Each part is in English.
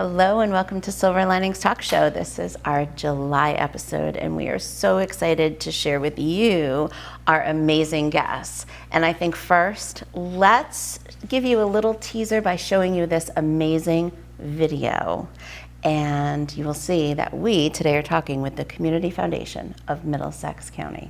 Hello and welcome to Silver Linings Talk Show. This is our July episode and we are so excited to share with you our amazing guests. And I think first, let's give you a little teaser by showing you this amazing video. And you will see that we today are talking with the Community Foundation of Middlesex County.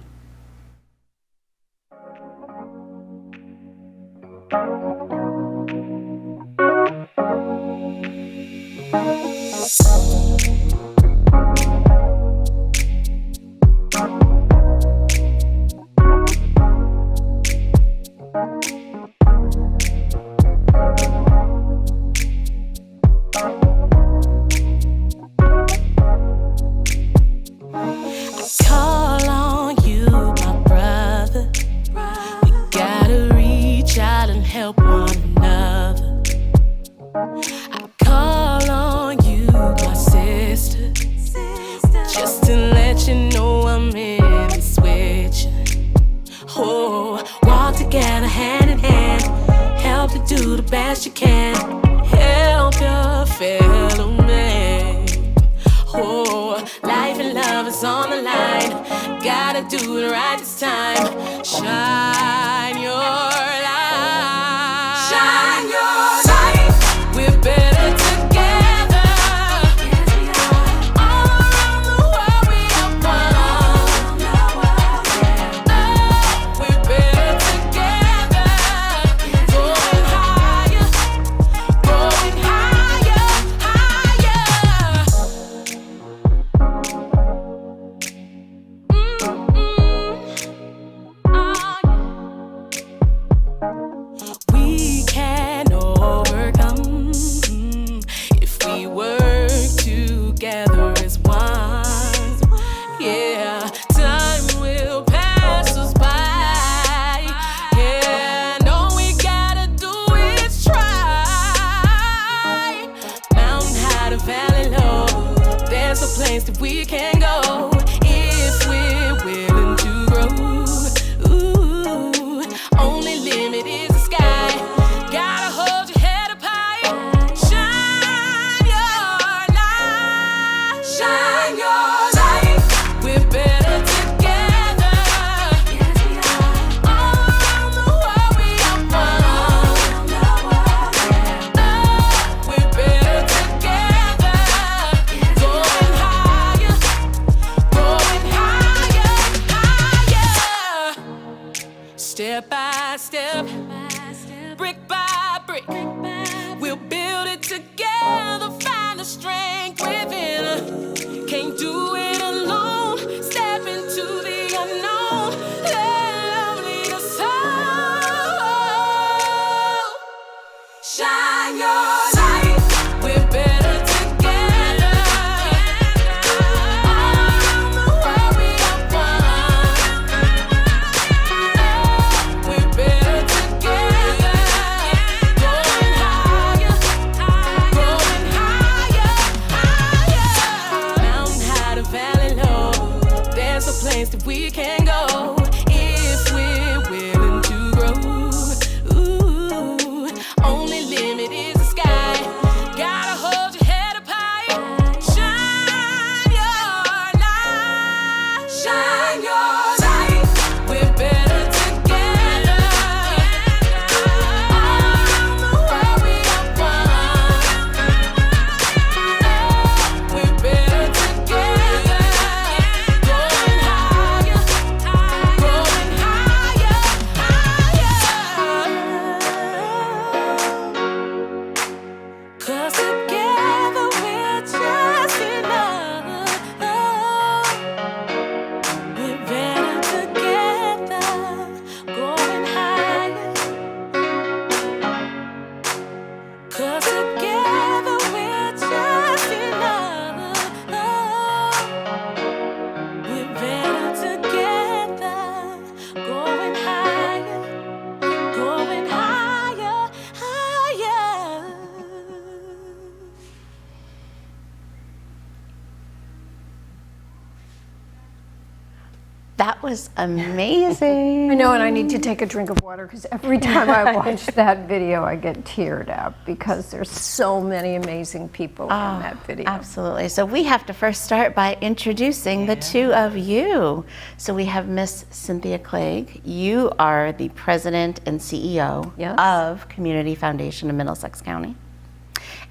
That was amazing. I know, and I need to take a drink of water because every time I watch that video, I get teared up because there's so many amazing people in that video. Absolutely. So we have to first start by introducing the two of you. So we have Miss Cynthia Clegg. You are the President and CEO of Community Foundation of Middlesex County.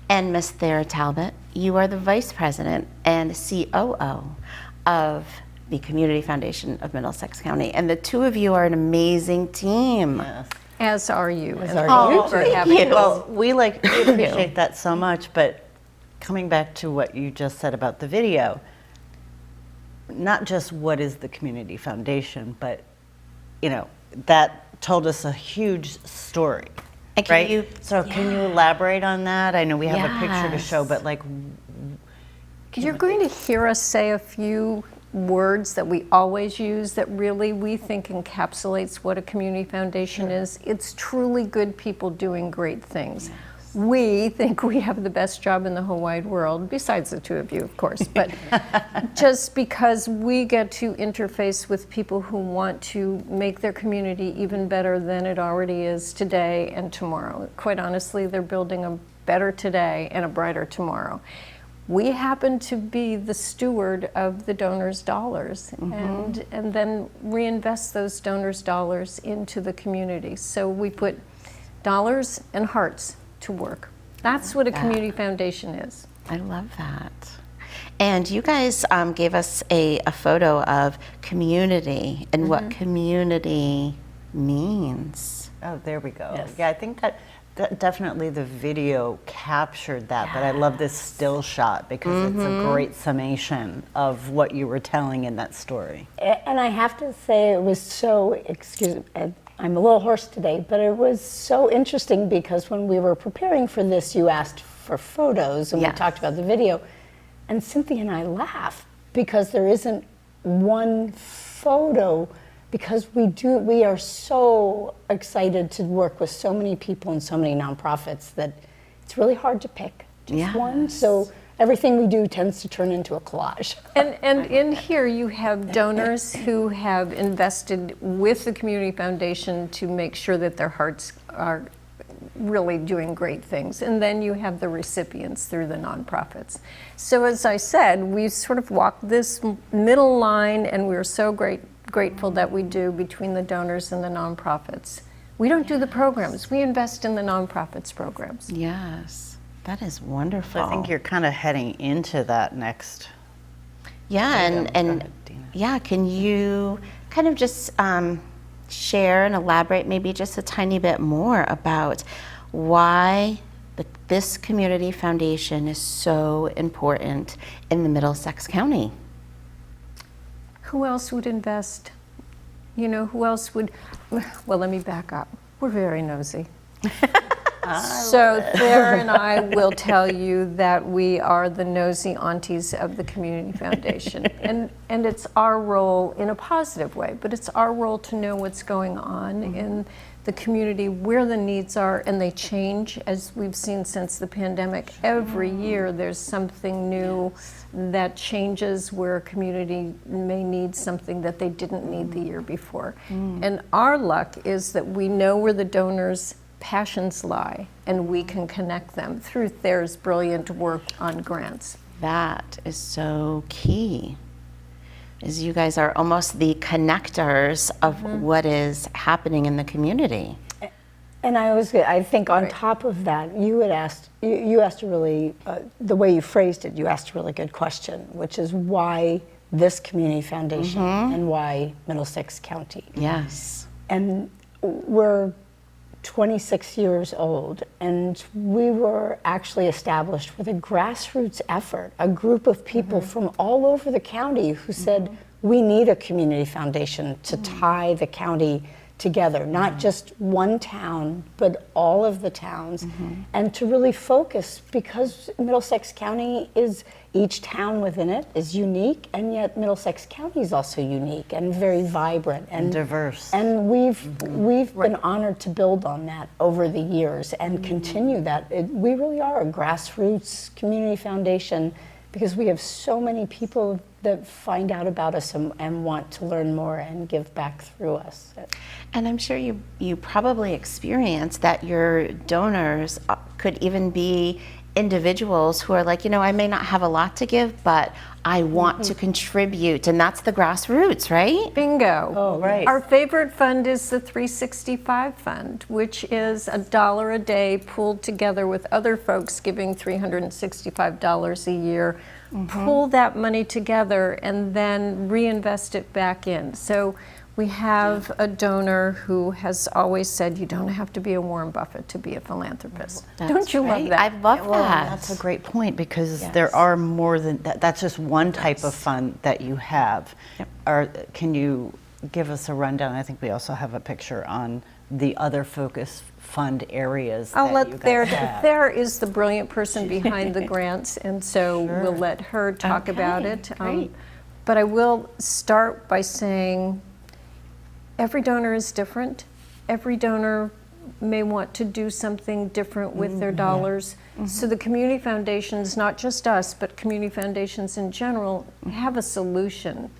And Miss Thayer Talbot, you are the Vice President and COO of the Community Foundation of Middlesex County. And the two of you are an amazing team. Yes. As are you. As are you. For having us. Well, we appreciate that so much, but coming back to what you just said about the video, not just what is the Community Foundation, but, you know, that told us a huge story. And can you elaborate on that? I know we have a picture to show, but like... You're going to hear us say a few words that we always use that really we think encapsulates what a community foundation is. It's truly good people doing great things. Yes. We think we have the best job in the whole wide world, besides the two of you, of course, but just because we get to interface with people who want to make their community even better than it already is today and tomorrow. Quite honestly, they're building a better today and a brighter tomorrow. We happen to be the steward of the donors' dollars and then reinvest those donors' dollars into the community. So we put dollars and hearts to work. That's what a community foundation is. I love that. And you guys gave us a photo of community and what community means. Oh, there we go. Yes. Yeah, I think that definitely the video captured that, but I love this still shot because it's a great summation of what you were telling in that story. And I have to say it was so, excuse me, I'm a little hoarse today, but it was so interesting because when we were preparing for this, you asked for photos and we talked about the video. And Cynthia and I laughed because there isn't one photo, because we are so excited to work with so many people and so many nonprofits that it's really hard to pick just one. So everything we do tends to turn into a collage. And in here you have donors who have invested with the Community Foundation to make sure that their hearts are really doing great things. And then you have the recipients through the nonprofits. So as I said, we sort of walked this middle line and we're so grateful that we do between the donors and the nonprofits. We don't do the programs, we invest in the nonprofits programs. Yes, that is wonderful. So I think you're kind of heading into that next. Yeah, and yeah, can you kind of just share and elaborate maybe just a tiny bit more about why this community foundation is so important in the Middlesex County? Who else would invest? You know, who else would? Well, let me back up. We're very nosy. So Thayer and I will tell you that we are the nosy aunties of the Community Foundation. And it's our role in a positive way, but it's our role to know what's going on in the community, where the needs are, and they change, as we've seen since the pandemic. Every year there's something new that changes where a community may need something that they didn't need the year before. And our luck is that we know where the donors' passions lie, and we can connect them through Thayer's brilliant work on grants. That is so key. Is you guys are almost the connectors of what is happening in the community. And I think on top of that, you asked a really, the way you phrased it, you asked a really good question, which is why this community foundation and why Middlesex County? Yes. And we're 26 years old, and we were actually established with a grassroots effort, a group of people from all over the county who said, we need a community foundation to tie the county together, not just one town, but all of the towns, and to really focus, because Middlesex County is, each town within it is unique, and yet Middlesex County is also unique and very vibrant and diverse. And we've been honored to build on that over the years and continue that. We really are a grassroots community foundation because we have so many people that find out about us and want to learn more and give back through us. And I'm sure you probably experienced that your donors could even be individuals who are like, I may not have a lot to give, but I want to contribute, and that's the grassroots, right? Bingo. Oh, right. Our favorite fund is the 365 Fund, which is $1 a day pooled together with other folks giving $365 a year. Pull that money together and then reinvest it back in. So we have a donor who has always said, you don't have to be a Warren Buffett to be a philanthropist. Don't you love that? I love that. That's a great point, because there are more than that. That's just one type of fund that you have. Can you give us a rundown? I think we also have a picture on the other focus fund areas I'll that let you Thayer, guys have. Thayer is the brilliant person behind the grants, and so we'll let her talk about it. Great. But I will start by saying every donor is different. Every donor may want to do something different with their dollars. So the community foundations, not just us, but community foundations in general, have a solution.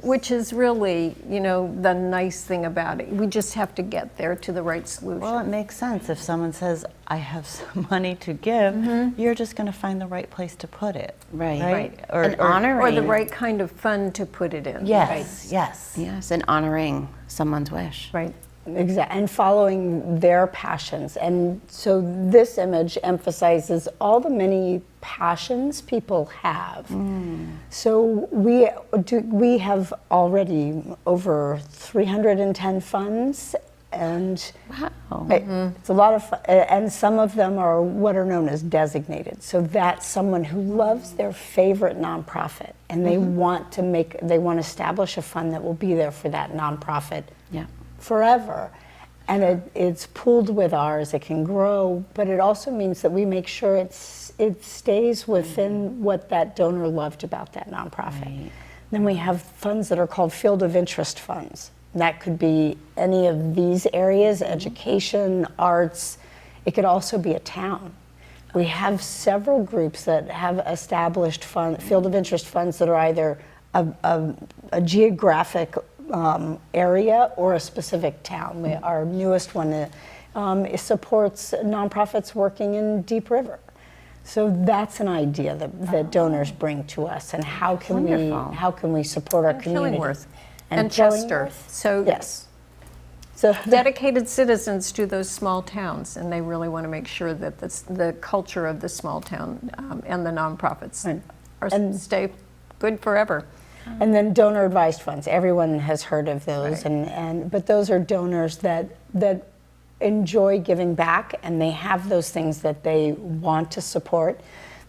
Which is really, the nice thing about it. We just have to get there to the right solution. Well, it makes sense. If someone says, I have some money to give, you're just going to find the right place to put it. Right. Or, And honoring. Or the right kind of fund to put it in. Yes, yes. Yes, and honoring someone's wish. Right. Exactly, and following their passions. And so this image emphasizes all the many passions people have. So we have already over 310 funds, and Wow. it's a lot of fun. And some of them are what are known as designated. So that's someone who loves their favorite nonprofit, and they want to establish a fund that will be there for that nonprofit forever. And it's pooled with ours. It can grow, but it also means that we make sure it stays within what that donor loved about that nonprofit. Then we have funds that are called field of interest funds. That could be any of these areas: education, arts. It could also be a town. We have several groups that have established field of interest funds that are either a geographic area or a specific town. Our newest one supports nonprofits working in Deep River. So that's an idea that donors bring to us, and how can we support our community? Killingworth and Chester. Killingworth. So Yes. So dedicated citizens to those small towns, and they really want to make sure that the culture of the small town and the nonprofits stay good forever. And then donor advised funds. Everyone has heard of those, but those are donors that enjoy giving back, and they have those things that they want to support.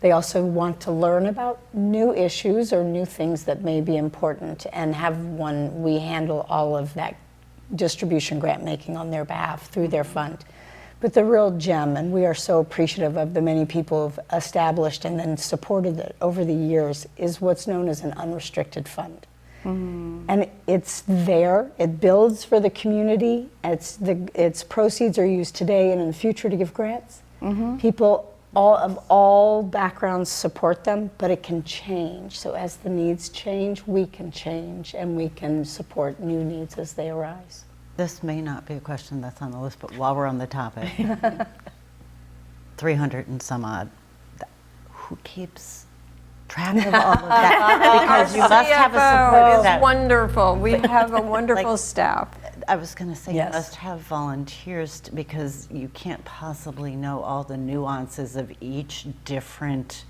They also want to learn about new issues or new things that may be important, and we handle all of that distribution grant making on their behalf through their fund. But the real gem, and we are so appreciative of the many people who've established and then supported it over the years, is what's known as an unrestricted fund. And it's there, it builds for the community, its proceeds are used today and in the future to give grants. People of all backgrounds support them, but it can change. So as the needs change, we can change, and we can support new needs as they arise. This may not be a question that's on the list, but while we're on the topic, 300 and some odd, who keeps track of all of that? Because you must have a support It is staff. wonderful. We have a wonderful staff. I was going to say, Yes. you must have volunteers because you can't possibly know all the nuances of each different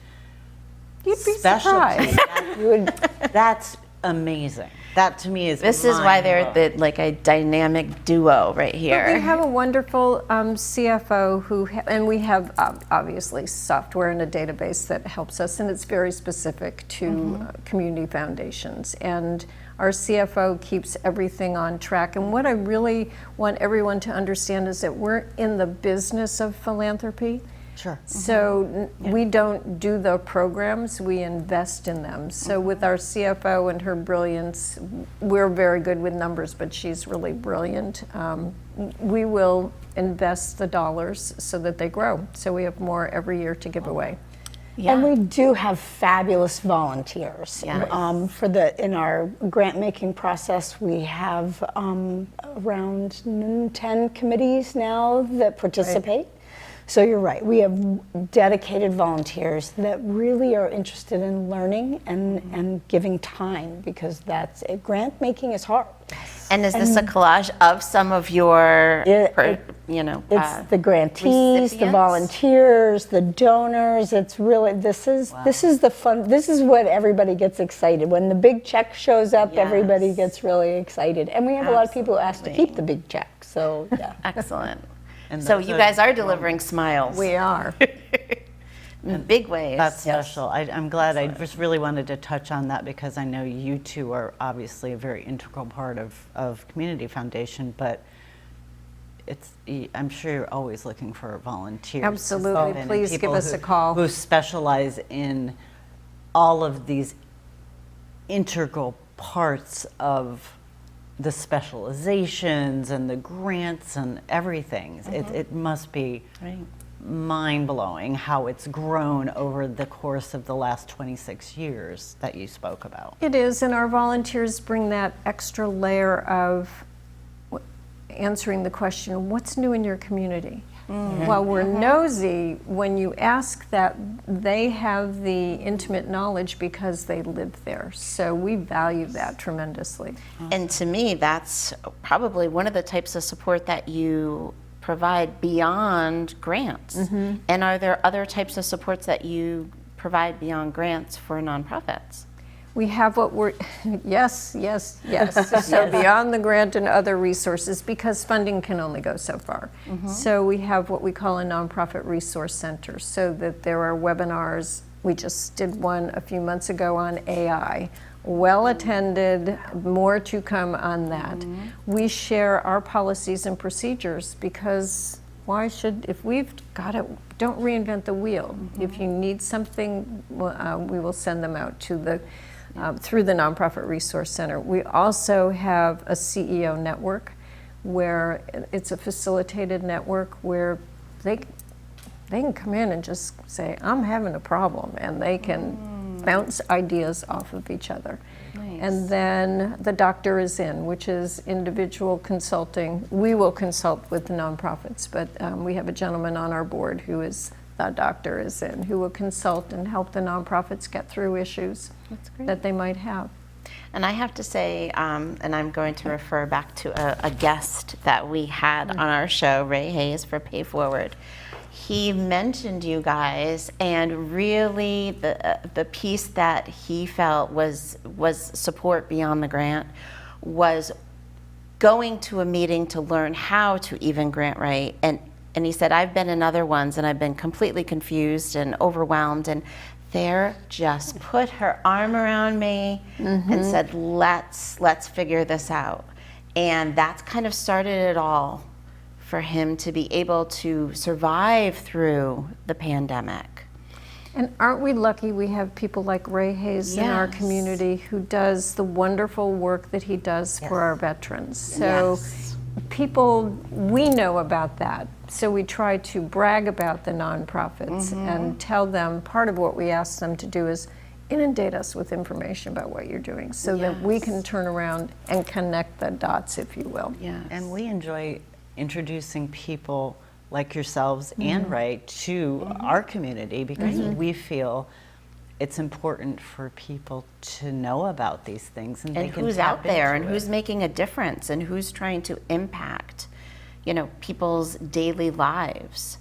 You'd be specialty. surprised. That's amazing. That to me is This is why they're mind-blowing. like a dynamic duo right here. But we have a wonderful CFO and we have obviously software and a database that helps us, and it's very specific to community foundations. And our CFO keeps everything on track. And what I really want everyone to understand is that we're in the business of philanthropy. Sure. So we don't do the programs, we invest in them. So with our CFO and her brilliance, we're very good with numbers, but she's really brilliant. We will invest the dollars so that they grow. So we have more every year to give away. And we do have fabulous volunteers. Yes. In our grant making process, we have around 10 committees now that participate. So you're right. We have dedicated volunteers that really are interested in learning and giving time, because grant making is hard. And is this a collage of some of your, It's the grantees, the recipients? volunteers, the donors. It's really this is the fun. This is what everybody gets excited when the big check shows up. Everybody Yes. gets really excited, and we have a lot of people who ask to keep the big check. So yeah. Excellent. And So that's you a- guys are delivering smiles We are. in big ways. That's special. I'm glad. I just really wanted to touch on that because I know you two are obviously a very integral part of Community Foundation, but I'm sure you're always looking for volunteers. to Absolutely. step in, and Please give people us a call. Who specialize in all of these integral parts of the specializations and the grants and everything. It must be Right. mind-blowing how it's grown over the course of the last 26 years that you spoke about. It is, and our volunteers bring that extra layer of answering the question, what's new in your community? While we're nosy, when you ask that, they have the intimate knowledge because they live there. So we value that tremendously. And to me, that's probably one of the types of support that you provide beyond grants. And are there other types of supports that you provide beyond grants for nonprofits? We have what we're, yes. So beyond the grant and other resources, because funding can only go so far. So we have what we call a nonprofit resource center, so that there are webinars. We just did one a few months ago on AI. Well attended, more to come on that. We share our policies and procedures because if we've got it, don't reinvent the wheel. If you need something, we will send them out to through the Nonprofit Resource Center. We also have a CEO network where it's a facilitated network where they can come in and just say, I'm having a problem, and they can bounce ideas off of each other. Nice. And then the Doctor is in, which is individual consulting. We will consult with the nonprofits, but we have a gentleman on our board who is the Doctor is in, who will consult and help the nonprofits get through issues that they might have. And I have to say, and I'm going to refer back to a guest that we had on our show, Ray Hayes for Pay Forward. He mentioned you guys, and really the piece that he felt was support beyond the grant was going to a meeting to learn how to even grant write. And he said, I've been in other ones and I've been completely confused and overwhelmed, and Thayer just put her arm around me and said, let's figure this out. And that's kind of started it all for him to be able to survive through the pandemic. And aren't we lucky we have people like Ray Hayes in our Yes. community who does the wonderful work that he does for our veterans. So people, we know about that. So we try to brag about the nonprofits and tell them, part of what we ask them to do is inundate us with information about what you're doing so that we can turn around and connect the dots, if you will. Yes. And we enjoy introducing people like yourselves and Ray to our community because we feel it's important for people to know about these things and they can who's tap out there and into who's it. making a difference and who's trying to impact, people's daily lives.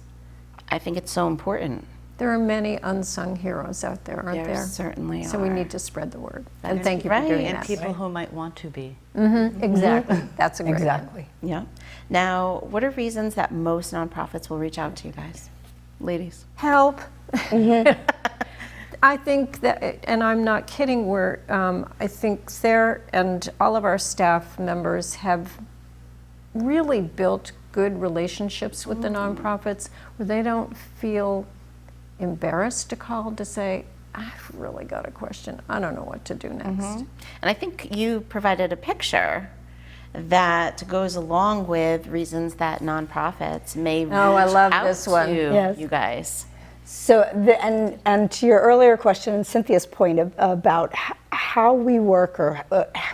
I think it's so important. There are many unsung heroes out there, aren't There there? certainly So we are. need to spread the word. That And is thank you right. for doing And that. people who might want to be. Exactly. That's a great one. Exactly. Yeah. Now, what are reasons that most nonprofits will reach out to you guys, ladies? Help. I think that, and I'm not kidding, I think Thayer and all of our staff members have really built good relationships with the nonprofits where they don't feel embarrassed to call to say, I've really got a question. I don't know what to do next. And I think you provided a picture that goes along with reasons that nonprofits may reach I love out this one. to Yes. you guys. So, and to your earlier question and Cynthia's point about how we work or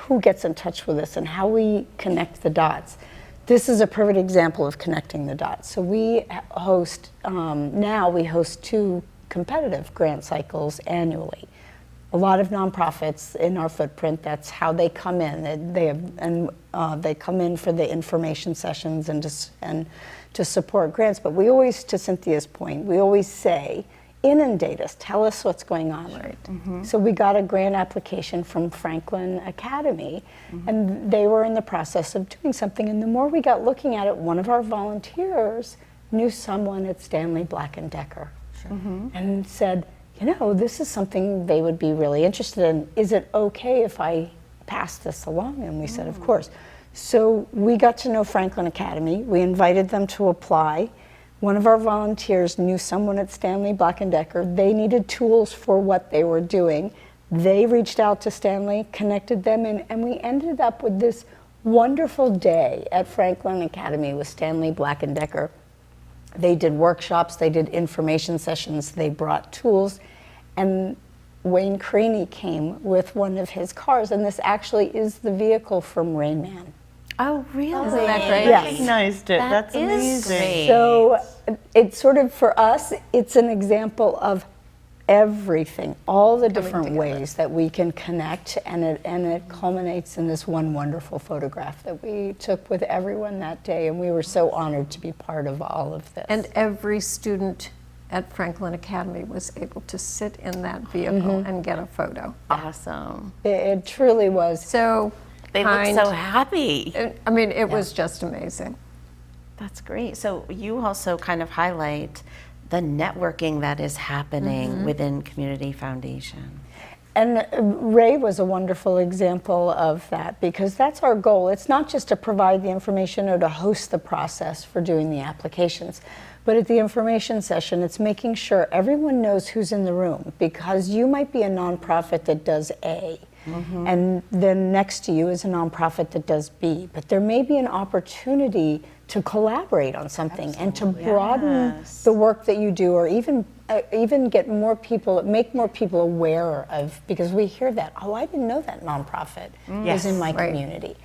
who gets in touch with us and how we connect the dots, this is a perfect example of connecting the dots. So we host, now we host 2 competitive grant cycles annually. A lot of nonprofits in our footprint, that's how they come in. They come in for the information sessions and to support grants. But we always, to Cynthia's point, we always say, inundate us, tell us what's going on. Right. So we got a grant application from Franklin Academy, and they were in the process of doing something. And the more we got looking at it, one of our volunteers knew someone at Stanley Black & Decker and said, you know, this is something they would be really interested in. Is it okay if I pass this along? And we said, of course. So we got to know Franklin Academy. We invited them to apply. One of our volunteers knew someone at Stanley Black & Decker. They needed tools for what they were doing. They reached out to Stanley, connected them, and we ended up with this wonderful day at Franklin Academy with Stanley Black & Decker. They did workshops, they did information sessions, they brought tools, and Wayne Craney came with one of his cars, and this actually is the vehicle from Rain Man. Oh, really? Isn't that great? I recognized it. That's is amazing. great. So it's sort of, for us, it's an example of everything, all the different ways that we can connect, and it culminates in this one wonderful photograph that we took with everyone that day, and we were so honored to be part of all of this. And every student at Franklin Academy was able to sit in that vehicle and get a photo. Awesome. It truly was. So They look so happy. I mean, it was just amazing. That's great. So you also kind of highlight the networking that is happening within Community Foundation. And Ray was a wonderful example of that, because that's our goal. It's not just to provide the information or to host the process for doing the applications, but at the information session, it's making sure everyone knows who's in the room, because you might be a nonprofit that does A, and then next to you is a nonprofit that does B, but there may be an opportunity to collaborate on something and to broaden the work that you do, or even get more people, make more people aware of, because we hear that, oh, I didn't know that nonprofit was in my community.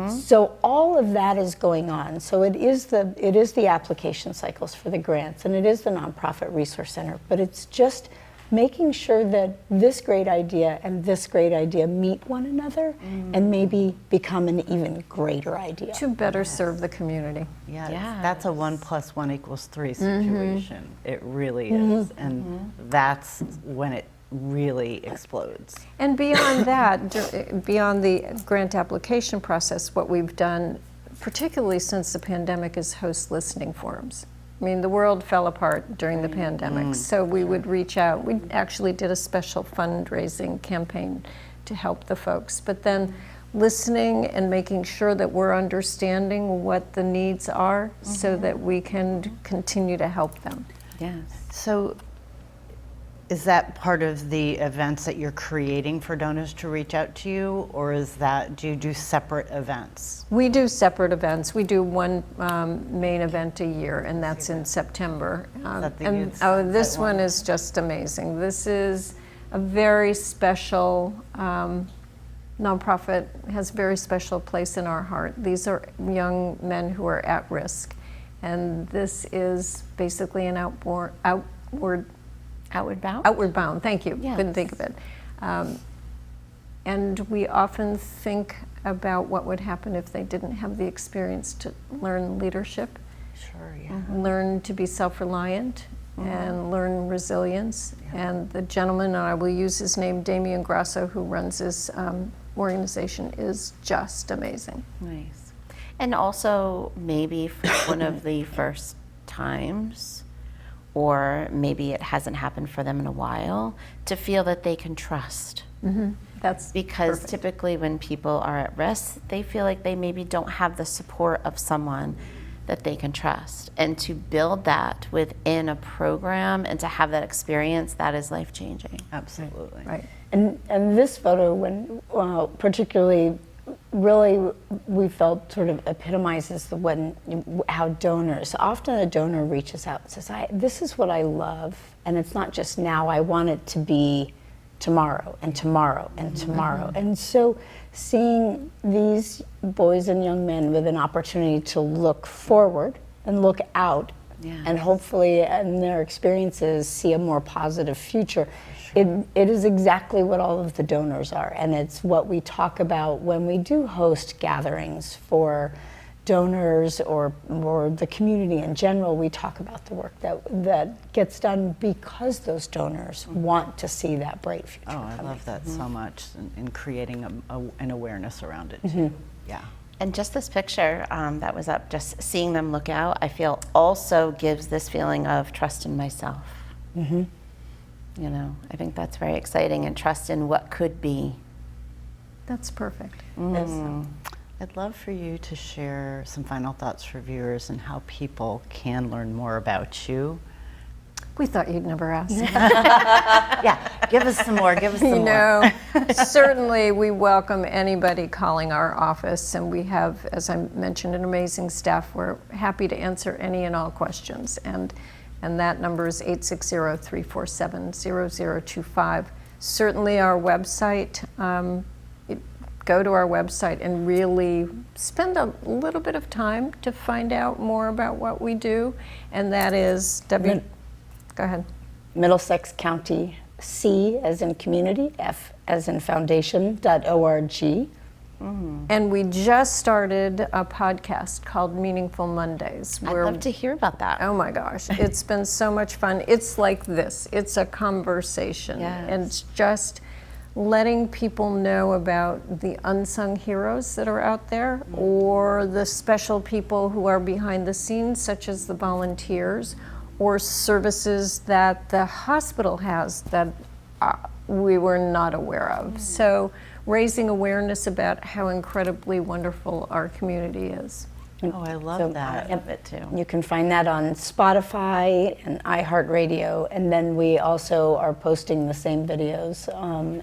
So all of that is going on. So it is the application cycles for the grants, and it is the Nonprofit Resource Center, but it's just making sure that this great idea and this great idea meet one another and maybe become an even greater idea. To better serve the community. Yeah, Yes. that's a 1 + 1 = 3 situation. It really is, and that's when it really explodes. And beyond that, beyond the grant application process, what we've done, particularly since the pandemic, is host listening forums. I mean, the world fell apart during the pandemic, so we would reach out. We actually did a special fundraising campaign to help the folks, but then listening and making sure that we're understanding what the needs are so that we can continue to help them. Yes. So is that part of the events that you're creating for donors to reach out to you, or do you do separate events? We do separate events. We do one main event a year, and that's in September. that the And youth this one is just amazing. This is a very special nonprofit, has a very special place in our heart. These are young men who are at risk, and this is basically an outward bound, thank you, Yes. couldn't think of it. And we often think about what would happen if they didn't have the experience to learn leadership, Sure, yeah. learn to be self-reliant, and learn resilience. And the gentleman, and I will use his name, Damian Grasso, who runs this organization, is just amazing. Nice. And also maybe for one of the first times, or maybe it hasn't happened for them in a while, to feel that they can trust. That's Because perfect. typically when people are at risk, they feel like they maybe don't have the support of someone that they can trust. And to build that within a program and to have that experience, that is life-changing. Absolutely. Right. And this photo, when particularly really we felt sort of epitomizes how donors, often a donor reaches out and says, this is what I love, and it's not just now, I want it to be tomorrow and tomorrow and tomorrow. And so seeing these boys and young men with an opportunity to look forward and look out, and hopefully in their experiences see a more positive future. It is exactly what all of the donors are, and it's what we talk about when we do host gatherings for donors or the community in general. We talk about the work that gets done because those donors want to see that bright future. Oh, I love that so much, in creating an awareness around it too. Yeah. And just this picture that was up, just seeing them look out, I feel also gives this feeling of trust in myself. You know, I think that's very exciting, and trust in what could be. That's perfect. I'd love for you to share some final thoughts for viewers and how people can learn more about you. We thought you'd never ask. Yeah, give us some more, give us some more. Certainly we welcome anybody calling our office, and we have, as I mentioned, an amazing staff. We're happy to answer any and all questions, and that number is 860-347-0025. Certainly our website, go to our website and really spend a little bit of time to find out more about what we do, and that is go ahead. Middlesex County, C as in community, F as in foundation.org. And we just started a podcast called Meaningful Mondays. I'd love to hear about that. Oh my gosh, it's been so much fun. It's like this, it's a conversation. And it's just letting people know about the unsung heroes that are out there, or the special people who are behind the scenes, such as the volunteers, or services that the hospital has that we were not aware of. So raising awareness about how incredibly wonderful our community is. Oh, I love that. I love it too. You can find that on Spotify and iHeartRadio, and then we also are posting the same videos.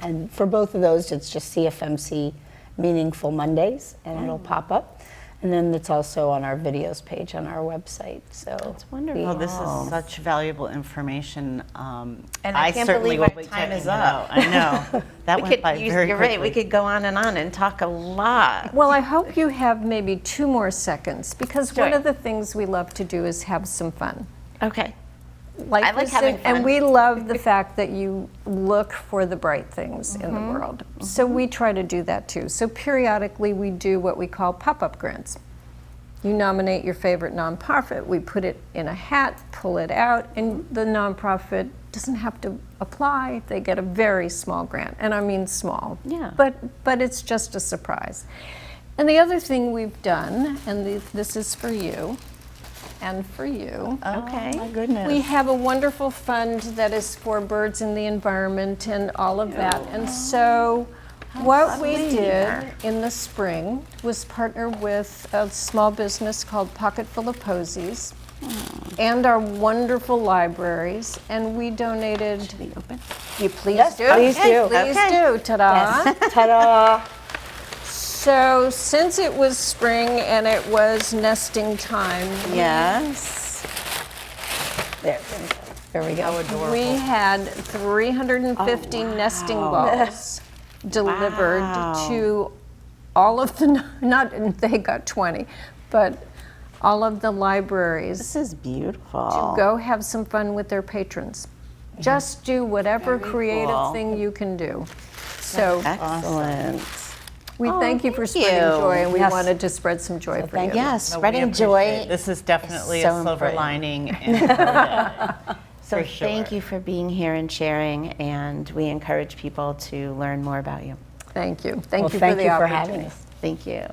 And for both of those, it's just CFMC Meaningful Mondays, and it'll pop up. And then it's also on our videos page on our website. So That's wonderful. Well, this is such valuable information. And I can't certainly believe will our be time checking is it up. out. I know. That went by very You're quickly. right, we could go on and talk a lot. Well, I hope you have maybe 2 more seconds, because one Sure. of the things we love to do is have some fun. Okay. Like I like this having thing, fun. and we love the fact that you look for the bright things in the world. So we try to do that too. So periodically we do what we call pop-up grants. You nominate your favorite nonprofit, we put it in a hat, pull it out, and the nonprofit doesn't have to apply. They get a very small grant, and I mean small. Yeah. But it's just a surprise. And the other thing we've done, and this is for you, and for you. Okay. Oh, my goodness. We have a wonderful fund that is for birds in the environment and all of that. And so what we did in the spring was partner with a small business called Pocketful of Posies and our wonderful libraries, and we donated. Should we open? You please do. please do. Please do. Ta-da. ta-da! So since it was spring and it was nesting time, Yes. There we go. we had 350 nesting balls delivered to all of the, not, they got 20, but all of the libraries This is beautiful. to go have some fun with their patrons. Just do whatever Very creative cool. thing you can do. So Excellent. we thank you for thank spreading you. joy, and we Yes. wanted to spread some joy for thank you. Yes, No, we spreading appreciate joy. it. This is definitely so a silver important. lining in our day. So For sure. thank you for being here and sharing, and we encourage people to learn more about you. Thank you. Thank Well, you thank for the you for opportunity. having us. Thank you.